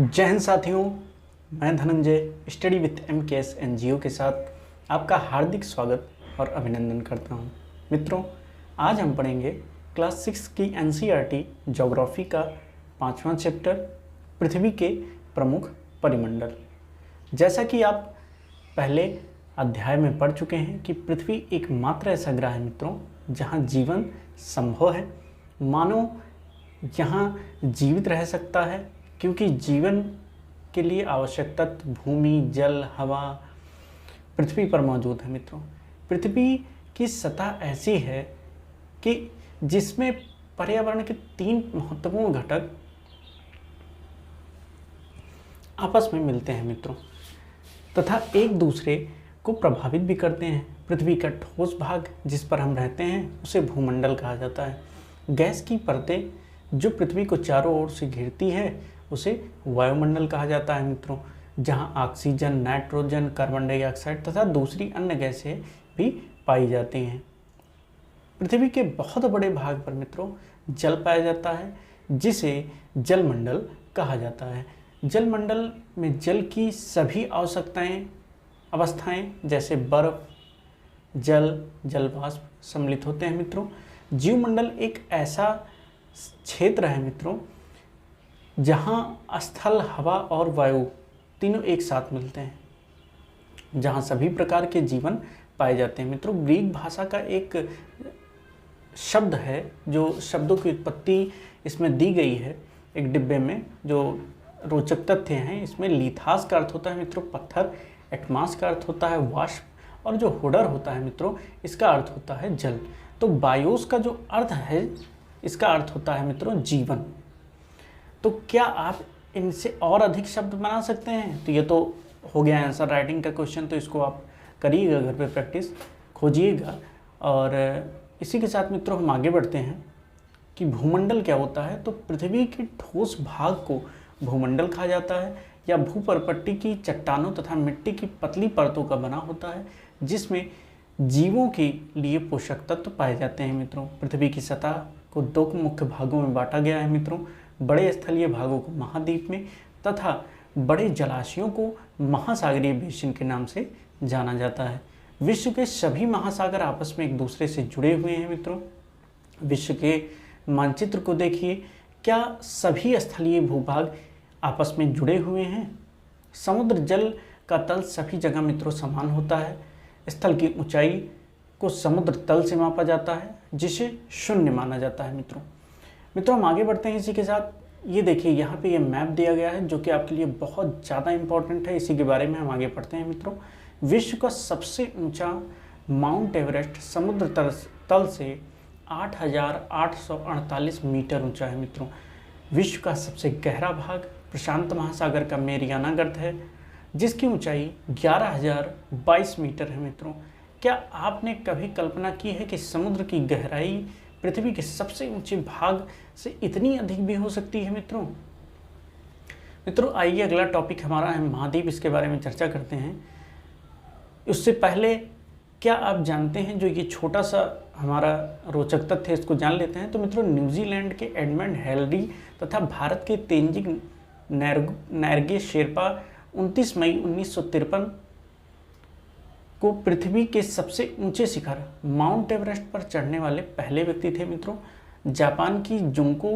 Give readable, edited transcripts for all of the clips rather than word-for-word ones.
जय हिंद साथियों, मैं Dhananjay study with MKS NGO के साथ आपका हार्दिक स्वागत और अभिनंदन करता हूं। मित्रों, आज हम पढ़ेंगे क्लास 6 की NCERT ज्योग्राफी का 5वां चैप्टर पृथ्वी के प्रमुख परिमंडल। जैसा कि आप पहले अध्याय में पढ़ चुके हैं कि पृथ्वी एकमात्र ऐसा ग्रह है मित्रों जहां जीवन संभव है। मानव यहाँ जीवित रह सकता है क्योंकि जीवन के लिए आवश्यक तत्व भूमि, जल, हवा पृथ्वी पर मौजूद है मित्रों। पृथ्वी की सतह ऐसी है कि जिसमें पर्यावरण के 3 महत्वपूर्ण घटक आपस में मिलते हैं मित्रों तथा एक दूसरे को प्रभावित भी करते हैं। पृथ्वी का ठोस भाग जिस पर हम रहते हैं उसे भूमंडल कहा जाता है। गैस की परतें जो पृथ्वी को चारों ओर से घिरती है उसे वायुमंडल कहा जाता है मित्रों, जहां ऑक्सीजन, नाइट्रोजन, कार्बन डाइऑक्साइड तथा दूसरी अन्य गैसें भी पाई जाती हैं। पृथ्वी के बहुत बड़े भाग पर मित्रों जल पाया जाता है जिसे जलमंडल कहा जाता है। जलमंडल में जल की सभी अवस्थाएं जैसे बर्फ, जल, जलवाष्प सम्मिलित होते हैं मित्रों। जीवमंडल एक ऐसा क्षेत्र है मित्रों जहां स्थल, हवा और वायु तीनों एक साथ मिलते हैं, जहां सभी प्रकार के जीवन पाए जाते हैं मित्रों। ग्रीक भाषा का एक शब्द है जो शब्दों की उत्पत्ति इसमें दी गई है एक डिब्बे में। जो रोचक तथ्य हैं इसमें लिथास का अर्थ होता है मित्रों पत्थर, एटमास का अर्थ होता है वाष्प और जो होडर होता है मित्रों इसका अर्थ होता है जल। तो बायोस का जो अर्थ है इसका अर्थ होता है मित्रों जीवन। तो क्या आप इनसे और अधिक शब्द बना सकते हैं? तो ये तो हो गया आंसर राइटिंग का क्वेश्चन, तो इसको आप करिएगा घर पे प्रैक्टिस, खोजिएगा। और इसी के साथ मित्रों हम आगे बढ़ते हैं कि भूमंडल क्या होता है। तो पृथ्वी के ठोस भाग को भूमंडल कहा जाता है या भूपर्पट्टी की चट्टानों तथा मिट्टी की पतली परतों का बना होता है जिसमें जीवों के लिए पोषक तत्व पाए जाते हैं मित्रों। पृथ्वी की सतह को 2 मुख्य भागों में बांटा गया है मित्रों। बड़े स्थलीय भागों को महाद्वीप में तथा बड़े जलाशयों को महासागरीय बेसिन के नाम से जाना जाता है। विश्व के सभी महासागर आपस में एक दूसरे से जुड़े हुए हैं मित्रों। विश्व के मानचित्र को देखिए, क्या सभी स्थलीय भूभाग आपस में जुड़े हुए हैं? समुद्र जल का तल सभी जगह मित्रों समान होता है। स्थल की ऊंचाई को समुद्र तल से मापा जाता है जिसे शून्य माना जाता है मित्रों हम आगे बढ़ते हैं इसी के साथ। ये देखिए यहाँ पे ये मैप दिया गया है जो कि आपके लिए बहुत ज़्यादा इंपॉर्टेंट है, इसी के बारे में हम आगे पढ़ते हैं मित्रों। विश्व का सबसे ऊंचा माउंट एवरेस्ट समुद्र तल से 8,848 मीटर ऊंचा है मित्रों। विश्व का सबसे गहरा भाग प्रशांत महासागर का मेरियाना गर्त है जिसकी ऊंचाई 11,022 मीटर है मित्रों। क्या आपने कभी कल्पना की है कि समुद्र की गहराई पृथ्वी के सबसे ऊंचे भाग से इतनी अधिक भी हो सकती है मित्रों? आइए अगला टॉपिक हमारा है महाद्वीप, इसके बारे में चर्चा करते हैं। उससे पहले क्या आप जानते हैं जो ये छोटा सा हमारा रोचक तथ्य है इसको जान लेते हैं। तो मित्रों न्यूजीलैंड के एडमंड हिलरी तथा भारत के तेंजिंग नोर्गे शेरपा 29 मई 1953 को पृथ्वी के सबसे ऊंचे शिखर माउंट एवरेस्ट पर चढ़ने वाले पहले व्यक्ति थे मित्रों। जापान की जुंको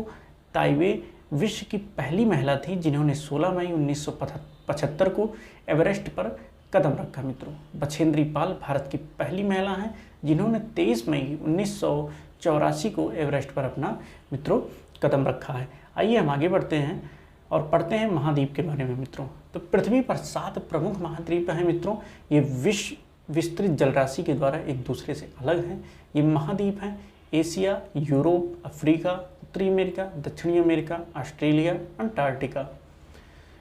ताइबे विश्व की पहली महिला थी जिन्होंने 16 मई 1975 को एवरेस्ट पर कदम रखा मित्रों। बछेंद्री पाल भारत की पहली महिला हैं जिन्होंने 23 मई 1984 को एवरेस्ट पर अपना मित्रों कदम रखा है। आइए हम आगे बढ़ते हैं और पढ़ते हैं महाद्वीप के बारे में मित्रों। तो पृथ्वी पर 7 प्रमुख महाद्वीप हैं मित्रों। ये विश्व विस्तृत जलराशि के द्वारा एक दूसरे से अलग हैं। ये महाद्वीप हैं एशिया, यूरोप, अफ्रीका, उत्तरी अमेरिका, दक्षिणी अमेरिका, ऑस्ट्रेलिया, अंटार्कटिका।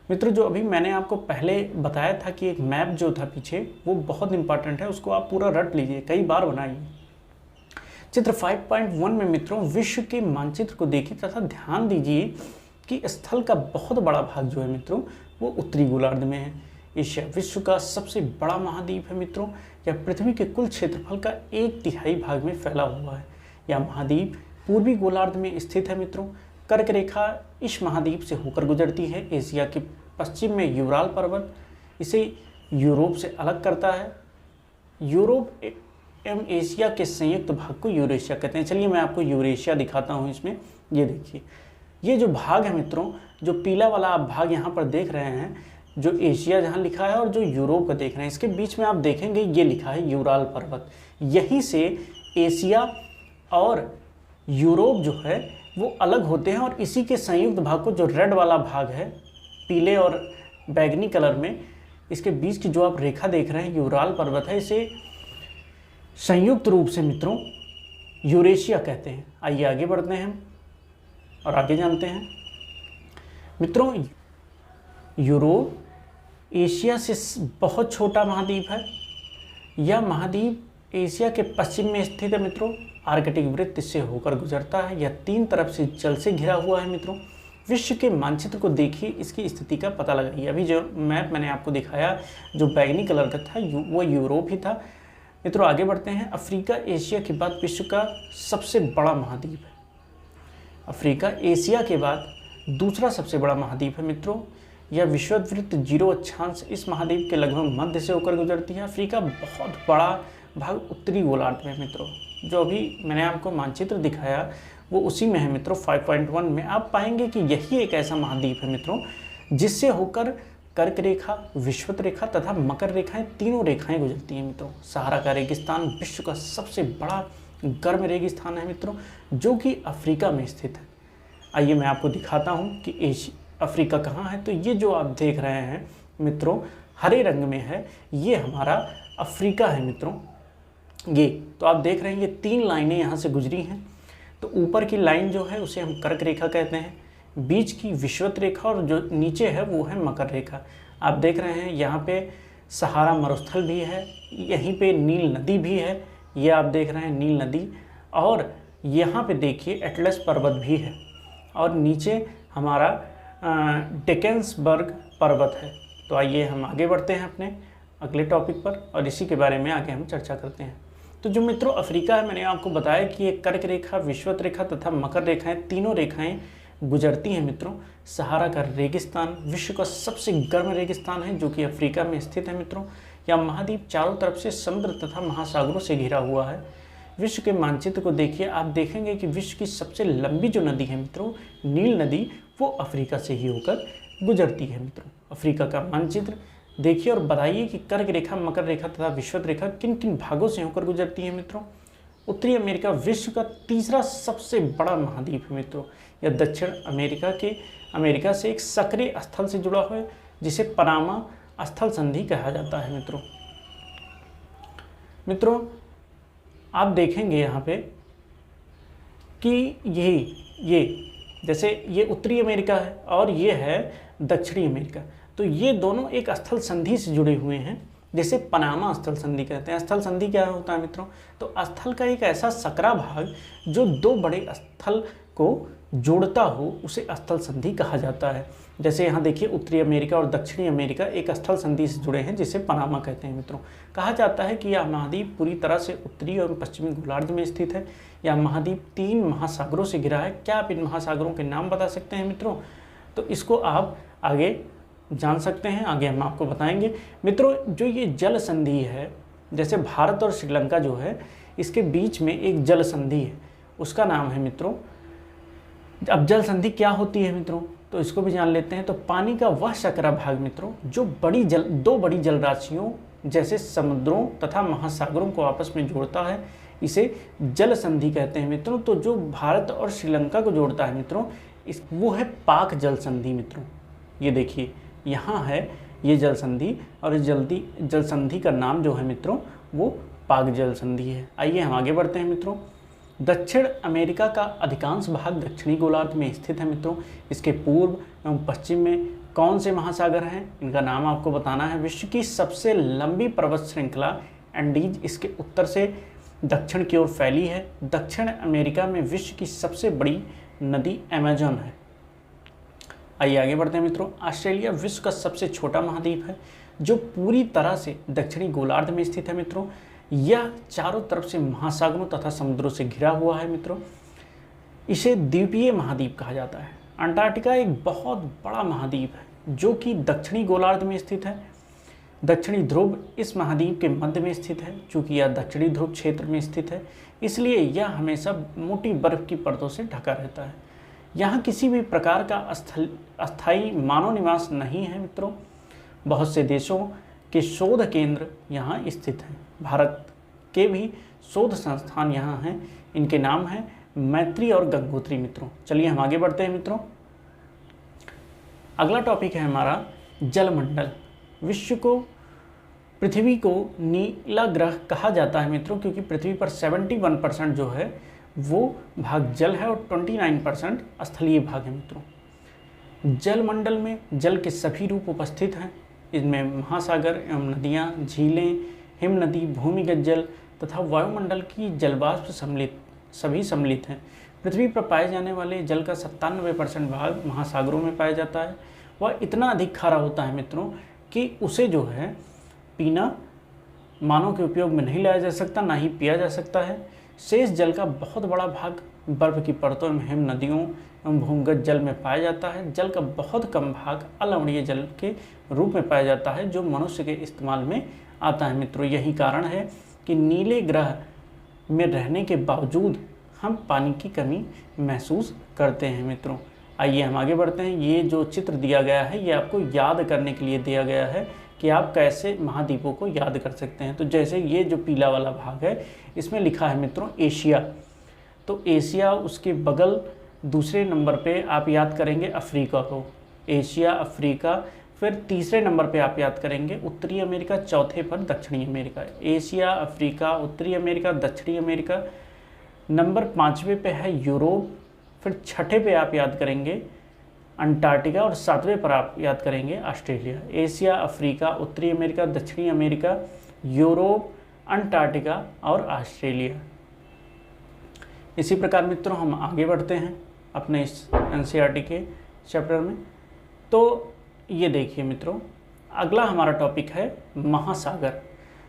मित्रों जो अभी मैंने आपको पहले बताया था कि एक मैप जो था पीछे वो बहुत इंपॉर्टेंट है, उसको आप पूरा रट लीजिए, कई बार बनाइए। चित्र 5.1 में मित्रों विश्व के मानचित्र को देखिए तथा ध्यान दीजिए कि स्थल का बहुत बड़ा भाग जो है मित्रों वो उत्तरी गोलार्ध में है। एशिया विश्व का सबसे बड़ा महाद्वीप है मित्रों। यह पृथ्वी के कुल क्षेत्रफल का 1/3 भाग में फैला हुआ है। यह महाद्वीप पूर्वी गोलार्ध में स्थित है मित्रों। कर्क रेखा इस महाद्वीप से होकर गुजरती है। एशिया के पश्चिम में यूराल पर्वत इसे यूरोप से अलग करता है। यूरोप एवं एशिया के संयुक्त भाग को यूरेशिया कहते हैं। चलिए मैं आपको यूरेशिया दिखाता हूँ इसमें। ये देखिए, ये जो भाग है मित्रों, जो पीला वाला आप भाग यहाँ पर देख रहे हैं, जो एशिया जहाँ लिखा है और जो यूरोप का देख रहे हैं, इसके बीच में आप देखेंगे ये लिखा है यूराल पर्वत। यहीं से एशिया और यूरोप जो है वो अलग होते हैं, और इसी के संयुक्त भाग को, जो रेड वाला भाग है पीले और बैगनी कलर में, इसके बीच की जो आप रेखा देख रहे हैं यूराल पर्वत है, इसे संयुक्त रूप से मित्रों यूरेशिया कहते हैं। आइए आगे बढ़ते हैं हम और आगे जानते हैं मित्रों। यूरोप एशिया से बहुत छोटा महाद्वीप है। यह महाद्वीप एशिया के पश्चिम में स्थित है मित्रों। आर्कटिक वृत्त इससे होकर गुजरता है। यह तीन तरफ से जल से घिरा हुआ है मित्रों। विश्व के मानचित्र को देखिए, इसकी स्थिति का पता लगाइए। अभी जो मैप मैंने आपको दिखाया जो बैगनी कलर का था वो यूरोप ही था मित्रों। आगे बढ़ते हैं। अफ्रीका एशिया के बाद विश्व का सबसे बड़ा महाद्वीप है। अफ्रीका एशिया के बाद दूसरा सबसे बड़ा महाद्वीप है मित्रों। यह विषुववृत्त 0 अक्षांश इस महाद्वीप के लगभग मध्य से होकर गुजरती है। अफ्रीका बहुत बड़ा भाग उत्तरी गोलार्ध में मित्रों, जो अभी मैंने आपको मानचित्र दिखाया वो उसी में है मित्रों। 5.1 में आप पाएंगे कि यही एक ऐसा महाद्वीप है मित्रों जिससे होकर कर्क रेखा, विषुवत रेखा तथा मकर रेखाएं, तीनों रेखाएं गुजरती हैं मित्रों। सहारा का रेगिस्तान विश्व का सबसे बड़ा गर्म रेगिस्तान है मित्रों, जो कि अफ्रीका में स्थित है। आइए मैं आपको दिखाता हूँ कि अफ्रीका कहाँ है। तो ये जो आप देख रहे हैं मित्रों हरे रंग में है, ये हमारा अफ्रीका है मित्रों। ये तो आप देख रहे हैं ये 3 लाइनें यहाँ से गुजरी हैं। तो ऊपर की लाइन जो है उसे हम कर्क रेखा कहते हैं, बीच की विषुवत रेखा, और जो नीचे है वो है मकर रेखा। आप देख रहे हैं यहाँ पे सहारा मरुस्थल भी है, यहीं पे नील नदी भी है, ये आप देख रहे हैं नील नदी, और यहाँ पे देखिए एटलस पर्वत भी है, और नीचे हमारा डेकेंसबर्ग पर्वत है। तो आइए हम आगे बढ़ते हैं अपने अगले टॉपिक पर, और इसी के बारे में आगे हम चर्चा करते हैं। तो जो मित्रों अफ्रीका है, मैंने आपको बताया कि ये कर्क रेखा, विषुवत रेखा तथा मकर रेखाएं, तीनों रेखाएं गुजरती हैं मित्रों। सहारा का रेगिस्तान विश्व का सबसे गर्म रेगिस्तान है, जो कि अफ्रीका में स्थित है मित्रों। यह महाद्वीप चारों तरफ से समुद्र तथा महासागरों से घिरा हुआ है। विश्व के मानचित्र को देखिए, आप देखेंगे कि विश्व की सबसे लंबी जो नदी है मित्रों, नील नदी, वो अफ्रीका से ही होकर गुजरती है मित्रों। अफ्रीका का मानचित्र देखिए और बताइए कि कर्क रेखा, मकर रेखा तथा विषुवत रेखा किन किन भागों से होकर गुजरती है मित्रों। उत्तरी अमेरिका विश्व का तीसरा सबसे बड़ा महाद्वीप है मित्रों। यह दक्षिण अमेरिका से एक सक्रिय स्थल से जुड़ा हुआ है, जिसे पनामा स्थल संधि कहा जाता है मित्रों आप देखेंगे यहाँ पे कि ये जैसे ये उत्तरी अमेरिका है और ये है दक्षिणी अमेरिका, तो ये दोनों एक स्थल संधि से जुड़े हुए हैं, जिसे पनामा स्थल संधि कहते हैं। स्थल संधि क्या होता है मित्रों? तो स्थल का एक ऐसा सकरा भाग जो 2 बड़े स्थल को जोड़ता हो, उसे स्थल संधि कहा जाता है। जैसे यहाँ देखिए उत्तरी अमेरिका और दक्षिणी अमेरिका एक स्थल संधि से जुड़े हैं, जिसे पनामा कहते हैं मित्रों। कहा जाता है कि यह महाद्वीप पूरी तरह से उत्तरी और पश्चिमी गोलार्ध में स्थित है। यह महाद्वीप 3 महासागरों से घिरा है। क्या आप इन महासागरों के नाम बता सकते हैं मित्रों? तो इसको आप आगे जान सकते हैं, आगे हम आपको बताएंगे मित्रों। जो ये जल संधि है, जैसे भारत और श्रीलंका जो है, इसके बीच में एक जल संधि है, उसका नाम है मित्रों। अब जल संधि क्या होती है मित्रों, तो इसको भी जान लेते हैं। तो पानी का वह सकरा भाग मित्रों जो 2 बड़ी जल राशियों जैसे समुद्रों तथा महासागरों को आपस में जोड़ता है, इसे जल संधि कहते हैं मित्रों। तो जो भारत और श्रीलंका को जोड़ता है मित्रों, वो है पाक जल संधि मित्रों। ये देखिए यहाँ है ये जल संधि, और इस जल संधि का नाम जो है मित्रों वो पाक जल संधि है। आइए हम आगे बढ़ते हैं मित्रों। दक्षिण अमेरिका का अधिकांश भाग दक्षिणी गोलार्ध में स्थित है मित्रों। इसके पूर्व एवं पश्चिम में कौन से महासागर हैं, इनका नाम आपको बताना है। विश्व की सबसे लंबी पर्वत श्रृंखला एंडीज इसके उत्तर से दक्षिण की ओर फैली है। दक्षिण अमेरिका में विश्व की सबसे बड़ी नदी अमेजन है। आइए आगे बढ़ते हैं मित्रों। ऑस्ट्रेलिया विश्व का सबसे छोटा महाद्वीप है, जो पूरी तरह से दक्षिणी गोलार्ध में स्थित है मित्रों। यह चारों तरफ से महासागरों तथा समुद्रों से घिरा हुआ है मित्रों। इसे द्वीपीय महाद्वीप कहा जाता है। अंटार्कटिका एक बहुत बड़ा महाद्वीप है जो कि दक्षिणी गोलार्ध में स्थित है। दक्षिणी ध्रुव इस महाद्वीप के मध्य में स्थित है। चूँकि यह दक्षिणी ध्रुव क्षेत्र में स्थित है, इसलिए यह हमेशा मोटी बर्फ की परतों से ढका रहता है। यहाँ किसी भी प्रकार का अस्थायी मानव निवास नहीं है मित्रों। बहुत से देशों के शोध केंद्र यहाँ स्थित हैं। भारत के भी शोध संस्थान यहाँ हैं। इनके नाम हैं मैत्री और गंगोत्री मित्रों। चलिए हम आगे बढ़ते हैं मित्रों। अगला टॉपिक है हमारा जलमंडल। विश्व को, पृथ्वी को नीला ग्रह कहा जाता है मित्रों, क्योंकि पृथ्वी पर 71% जो है वो भाग जल है और 29% स्थलीय भाग है मित्रों। जलमंडल में जल के सभी रूप उपस्थित हैं। इनमें महासागर एवं नदियाँ, झीलें, हिमनदी, भूमिगत जल तथा वायुमंडल की जलवाष्प सभी सम्मिलित हैं। पृथ्वी पर पाए जाने वाले जल का 97% भाग महासागरों में पाया जाता है। वह इतना अधिक खारा होता है मित्रों कि उसे जो है पीना मानव के उपयोग में नहीं लाया जा सकता, ना ही पिया जा सकता है। शेष जल का बहुत बड़ा भाग बर्फ की परतों में, हिम नदियों एवं भूमिगत जल में पाया जाता है। जल का बहुत कम भाग अलवणीय जल के रूप में पाया जाता है, जो मनुष्य के इस्तेमाल में आता है मित्रों। यही कारण है कि नीले ग्रह में रहने के बावजूद हम पानी की कमी महसूस करते हैं मित्रों। आइए हम आगे बढ़ते हैं। ये जो चित्र दिया गया है ये आपको याद करने के लिए दिया गया है कि आप कैसे महाद्वीपों को याद कर सकते हैं। तो जैसे ये जो पीला वाला भाग है इसमें लिखा है मित्रों एशिया। तो एशिया, उसके बगल दूसरे नंबर पे आप याद करेंगे अफ्रीका को, एशिया, अफ्रीका। फिर तीसरे नंबर पे आप याद करेंगे उत्तरी अमेरिका, चौथे पर दक्षिणी अमेरिका। एशिया, अफ्रीका, उत्तरी अमेरिका, दक्षिणी अमेरिका। नंबर 5वें पे है यूरोप। फिर छठे पे आप याद करेंगे अंटार्कटिका और 7वें पर आप याद करेंगे ऑस्ट्रेलिया। एशिया, अफ्रीका, उत्तरी अमेरिका, दक्षिणी अमेरिका, यूरोप, अंटार्कटिका और ऑस्ट्रेलिया। इसी प्रकार मित्रों हम आगे बढ़ते हैं अपने इस एनसीईआरटी के चैप्टर में। तो ये देखिए मित्रों, अगला हमारा टॉपिक है महासागर।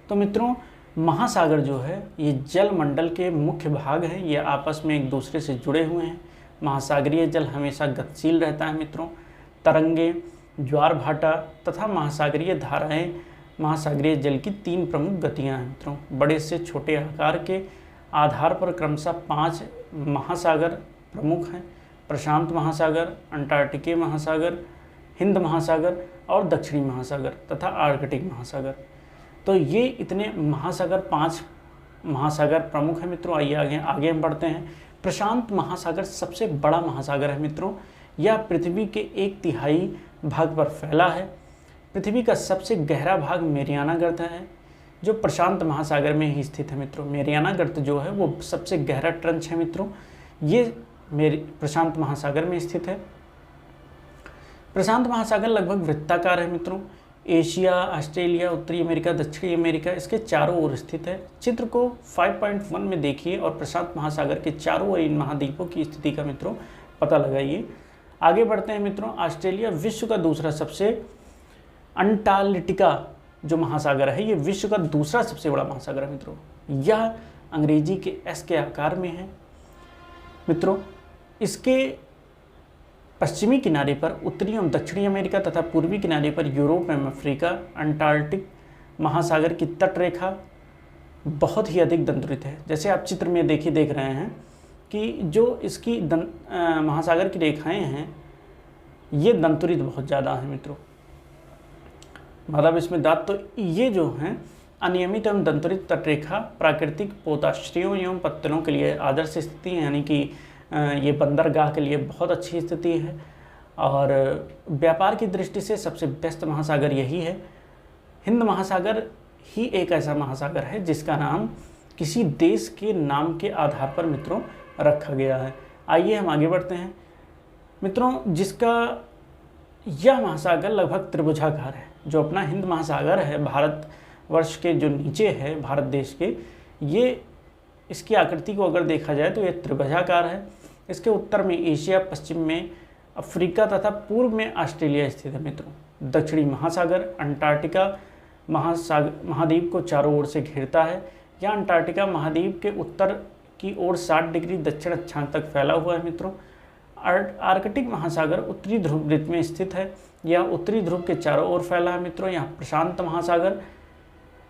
तो मित्रों महासागर जो है ये जलमंडल के मुख्य भाग हैं। ये आपस में एक दूसरे से जुड़े हुए हैं। महासागरीय जल हमेशा गतिशील रहता है मित्रों। तरंगे, ज्वार भाटा तथा महासागरीय धाराएं महासागरीय जल की 3 प्रमुख गतियां हैं मित्रों। बड़े से छोटे आकार के आधार पर क्रमशः 5 महासागर प्रमुख हैं। प्रशांत महासागर, अंटार्कटिकीय महासागर, हिंद महासागर और दक्षिणी महासागर तथा आर्कटिक महासागर। तो ये इतने महासागर 5 महासागर प्रमुख हैं मित्रों। आइए आगे हम बढ़ते हैं। प्रशांत महासागर सबसे बड़ा महासागर है मित्रों। यह पृथ्वी के 1/3 भाग पर फैला है। पृथ्वी का सबसे गहरा भाग मेरियाना गर्त है जो प्रशांत महासागर में ही स्थित है मित्रों। मेरियाना गर्त जो है वो सबसे गहरा ट्रंच है मित्रों। ये प्रशांत महासागर में स्थित है। प्रशांत महासागर लगभग वृत्ताकार है मित्रों। एशिया, ऑस्ट्रेलिया, उत्तरी अमेरिका, दक्षिणी अमेरिका इसके चारों ओर स्थित है। चित्र को 5.1 में देखिए और प्रशांत महासागर के चारों ओर इन महाद्वीपों की स्थिति का मित्रों पता लगाइए। आगे बढ़ते हैं मित्रों। ऑस्ट्रेलिया विश्व का दूसरा सबसे, अंटार्कटिका जो महासागर है ये विश्व का दूसरा सबसे बड़ा महासागर है मित्रों। यह अंग्रेजी के एस के आकार में है मित्रों। इसके पश्चिमी किनारे पर उत्तरी एवं दक्षिणी अमेरिका तथा पूर्वी किनारे पर यूरोप एवं अफ्रीका। अंटार्कटिक महासागर की तट रेखा बहुत ही अधिक दंतुरित है। जैसे आप चित्र में देख रहे हैं कि जो इसकी महासागर की रेखाएं हैं ये दंतुरित बहुत ज़्यादा है मित्रों। मतलब इसमें दांत, तो ये जो हैं अनियमित एवं दंतुरित तटरेखा प्राकृतिक पोताश्रयों एवं पत्तलों के लिए आदर्श स्थिति है, यानी कि ये बंदरगाह के लिए बहुत अच्छी स्थिति है। और व्यापार की दृष्टि से सबसे व्यस्त महासागर यही है। हिंद महासागर ही एक ऐसा महासागर है जिसका नाम किसी देश के नाम के आधार पर मित्रों रखा गया है। आइए हम आगे बढ़ते हैं मित्रों। जिसका यह महासागर लगभग त्रिभुजाकार है। जो अपना हिंद महासागर है भारतवर्ष के जो नीचे है भारत देश के, ये इसकी आकृति को अगर देखा जाए तो ये त्रिभुजाकार है। इसके उत्तर में एशिया, पश्चिम में अफ्रीका तथा पूर्व में ऑस्ट्रेलिया स्थित है मित्रों। दक्षिणी महासागर अंटार्कटिका महाद्वीप को चारों ओर से घेरता है। यह अंटार्कटिका महाद्वीप के उत्तर की ओर 60 डिग्री दक्षिण अक्षांश तक फैला हुआ है मित्रों। आर्कटिक महासागर उत्तरी ध्रुव वृत्त में स्थित है। यह उत्तरी ध्रुव के चारों ओर फैला है मित्रों। यहाँ प्रशांत महासागर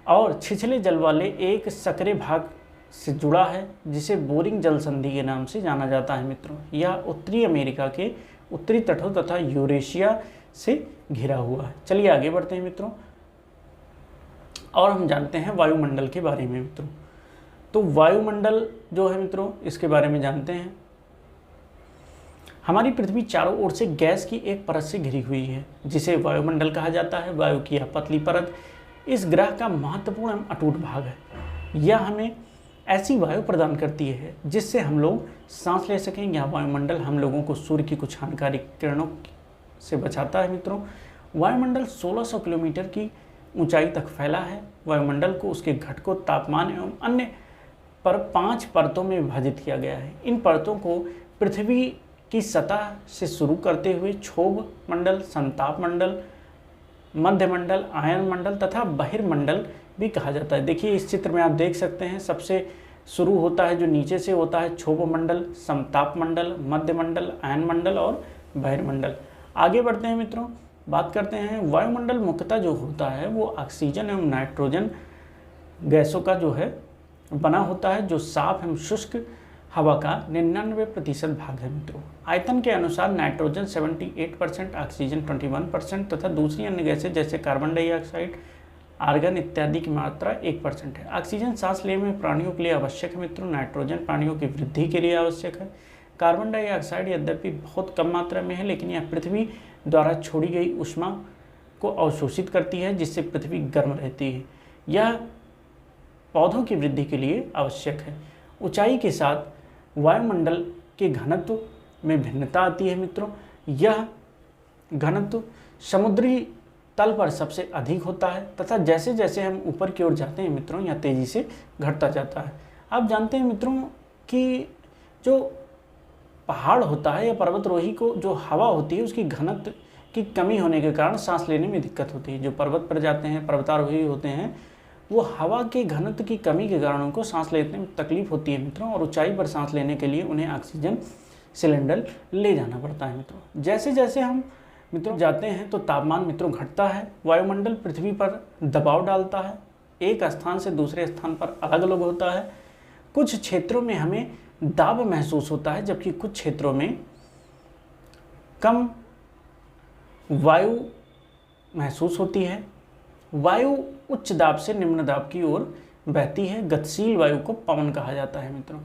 और छिछले जल वाले एक सकरे भाग से जुड़ा है, जिसे बोरिंग जल संधि के नाम से जाना जाता है मित्रों। यह उत्तरी अमेरिका के उत्तरी तटों तथा यूरेशिया से घिरा हुआ है। चलिए आगे बढ़ते हैं मित्रों, और हम जानते हैं वायुमंडल के बारे में मित्रों। तो वायुमंडल जो है मित्रों, इसके बारे में जानते हैं। हमारी पृथ्वी चारों ओर से गैस की एक परत से घिरी हुई है, जिसे वायुमंडल कहा जाता है। वायु की यह पतली परत इस ग्रह का महत्वपूर्ण एवं अटूट भाग है। यह हमें ऐसी वायु प्रदान करती है जिससे हम लोग सांस ले सकें। यह वायुमंडल हम लोगों को सूर्य की कुछ हानिकारक किरणों से बचाता है मित्रों। वायुमंडल 1600 किलोमीटर की ऊंचाई तक फैला है। वायुमंडल को उसके घटकों, तापमान एवं अन्य पर 5 परतों में विभाजित किया गया है। इन परतों को पृथ्वी की सतह से शुरू करते हुए क्षोभ मंडल, संताप मंडल, मध्यमंडल, आयन मंडल तथा बहिर्मंडल भी कहा जाता है। देखिए इस चित्र में आप देख सकते हैं, सबसे शुरू होता है जो नीचे से होता है क्षोभ मंडल, समताप मंडल, मध्यमंडल, आयन मंडल और बहिर्मंडल। आगे बढ़ते हैं मित्रों, बात करते हैं वायुमंडल मुख्यतः जो होता है वो ऑक्सीजन एवं नाइट्रोजन गैसों का जो है बना होता है, जो साफ एवं शुष्क हवा का 99% भाग है मित्रों। आयतन के अनुसार नाइट्रोजन 78%, ऑक्सीजन 21% तथा दूसरी अन्य गैसें जैसे कार्बन डाइऑक्साइड, आर्गन इत्यादि की मात्रा 1% है। ऑक्सीजन सांस लेने में प्राणियों के लिए आवश्यक है मित्रों। नाइट्रोजन प्राणियों की वृद्धि के लिए आवश्यक है। कार्बन डाइऑक्साइड यद्यपि बहुत कम मात्रा में है, लेकिन यह पृथ्वी द्वारा छोड़ी गई ऊष्मा को अवशोषित करती है, जिससे पृथ्वी गर्म रहती है। यह पौधों की वृद्धि के लिए आवश्यक है। ऊंचाई के साथ वायुमंडल के घनत्व में भिन्नता आती है मित्रों। यह घनत्व समुद्री तल पर सबसे अधिक होता है तथा जैसे जैसे हम ऊपर की ओर जाते हैं मित्रों, यह तेज़ी से घटता जाता है। आप जानते हैं मित्रों कि जो पहाड़ होता है या पर्वतरोही को जो हवा होती है उसकी घनत्व की कमी होने के कारण सांस लेने में दिक्कत होती है। जो पर्वत पर जाते हैं, पर्वतारोही होते हैं, वो हवा के घनत्व की कमी के कारण उनको सांस लेने में तकलीफ होती है मित्रों, और ऊंचाई पर सांस लेने के लिए उन्हें ऑक्सीजन सिलेंडर ले जाना पड़ता है मित्रों। जैसे जैसे हम मित्रों जाते हैं तो तापमान मित्रों घटता है। वायुमंडल पृथ्वी पर दबाव डालता है, एक स्थान से दूसरे स्थान पर अलग अलग होता है। कुछ क्षेत्रों में हमें दाब महसूस होता है, जबकि कुछ क्षेत्रों में कम वायु महसूस होती है। वायु उच्च दाब से निम्न दाब की ओर बहती है। गतिशील वायु को पवन कहा जाता है मित्रों।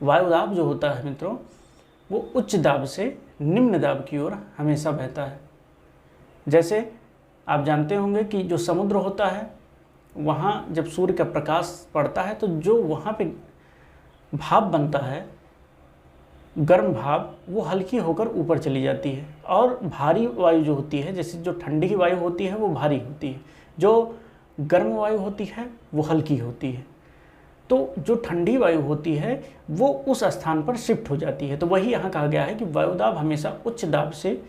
वायु दाब जो होता है मित्रों वो उच्च दाब से निम्न दाब की ओर हमेशा बहता है। जैसे आप जानते होंगे कि जो समुद्र होता है वहाँ जब सूर्य का प्रकाश पड़ता है तो जो वहाँ पे भाप बनता है, गर्म भाप, वो हल्की होकर ऊपर चली जाती है, और भारी वायु जो होती है, जैसे जो ठंडी की वायु होती है वो भारी होती है, जो गर्म वायु होती है वो हल्की होती है। तो जो ठंडी वायु होती है वो उस स्थान पर शिफ्ट हो जाती है। तो वही यहाँ कहा गया है कि वायुदाब हमेशा उच्च दाब से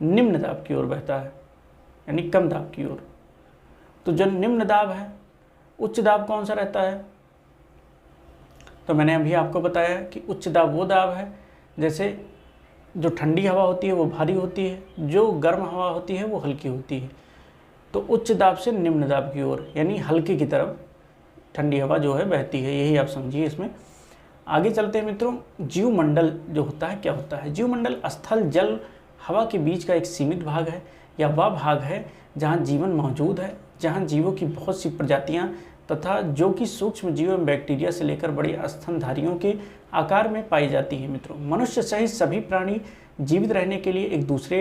निम्न दाब की ओर बहता है, यानी कम दाब की ओर। तो जो निम्न दाब है, उच्च दाब कौन सा रहता है? तो मैंने अभी आपको बताया कि उच्च दाब वो दाब है जैसे जो ठंडी हवा होती है वो भारी होती है, जो गर्म हवा होती है वो हल्की होती है। तो उच्च दाब से निम्न दाब की ओर, यानी हल्के की तरफ ठंडी हवा जो है बहती है, यही आप समझिए इसमें। आगे चलते हैं मित्रों। जीवमंडल जो होता है क्या होता है? जीवमंडल स्थल, जल, हवा के बीच का एक सीमित भाग है, या वह भाग है जहाँ जीवन मौजूद है, जहाँ जीवों की बहुत सी प्रजातियाँ तथा जो कि सूक्ष्म जीव एवं बैक्टीरिया से लेकर बड़ी स्तनधारियों के आकार में पाई जाती है मित्रों। मनुष्य सहित सभी प्राणी जीवित रहने के लिए एक दूसरे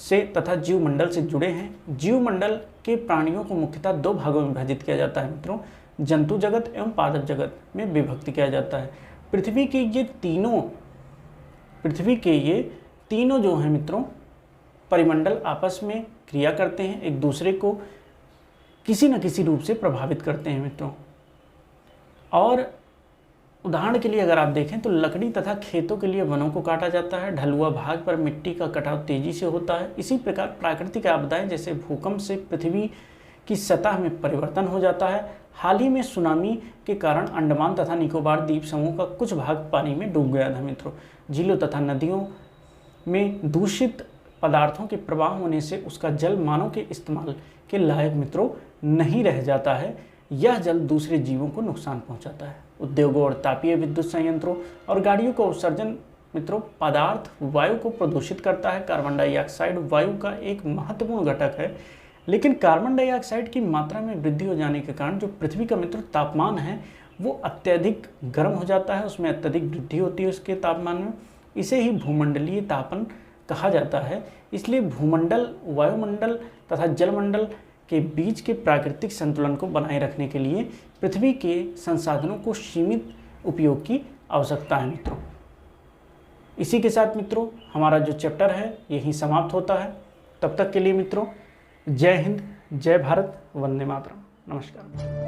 से तथा जीवमंडल से जुड़े हैं। जीवमंडल के प्राणियों को मुख्यतः दो भागों में विभाजित किया जाता है मित्रों, जंतु जगत एवं पादप जगत में विभक्त किया जाता है। पृथ्वी के ये तीनों जो हैं मित्रों परिमंडल आपस में क्रिया करते हैं, एक दूसरे को किसी न किसी रूप से प्रभावित करते हैं मित्रों। और उदाहरण के लिए अगर आप देखें तो लकड़ी तथा खेतों के लिए वनों को काटा जाता है, ढलुआ भाग पर मिट्टी का कटाव तेजी से होता है। इसी प्रकार प्राकृतिक आपदाएं जैसे भूकंप से पृथ्वी की सतह में परिवर्तन हो जाता है, हाल ही में सुनामी के कारण अंडमान तथा निकोबार द्वीप समूह का कुछ भाग पानी में डूब गया था मित्रों। झीलों तथा नदियों में दूषित पदार्थों के प्रवाह होने से उसका जल मानव के इस्तेमाल के लायक मित्रों नहीं रह जाता है। यह जल दूसरे जीवों को नुकसान पहुंचाता है। उद्योगों और तापीय विद्युत संयंत्रों और गाड़ियों का उत्सर्जन मित्रों पदार्थ वायु को प्रदूषित करता है। कार्बन डाइऑक्साइड वायु का एक महत्वपूर्ण घटक है, लेकिन कार्बन डाइऑक्साइड की मात्रा में वृद्धि हो जाने के कारण जो पृथ्वी का मित्रों तापमान है वो अत्यधिक गर्म हो जाता है, उसमें अत्यधिक वृद्धि होती है उसके तापमान में। इसे ही भूमंडलीय तापन कहा जाता है। इसलिए भूमंडल, वायुमंडल तथा जलमंडल के बीच के प्राकृतिक संतुलन को बनाए रखने के लिए पृथ्वी के संसाधनों को सीमित उपयोग की आवश्यकता है मित्रों। इसी के साथ मित्रों हमारा जो चैप्टर है यही समाप्त होता है। तब तक के लिए मित्रों जय हिंद, जय भारत, वंदे मातरम, नमस्कार।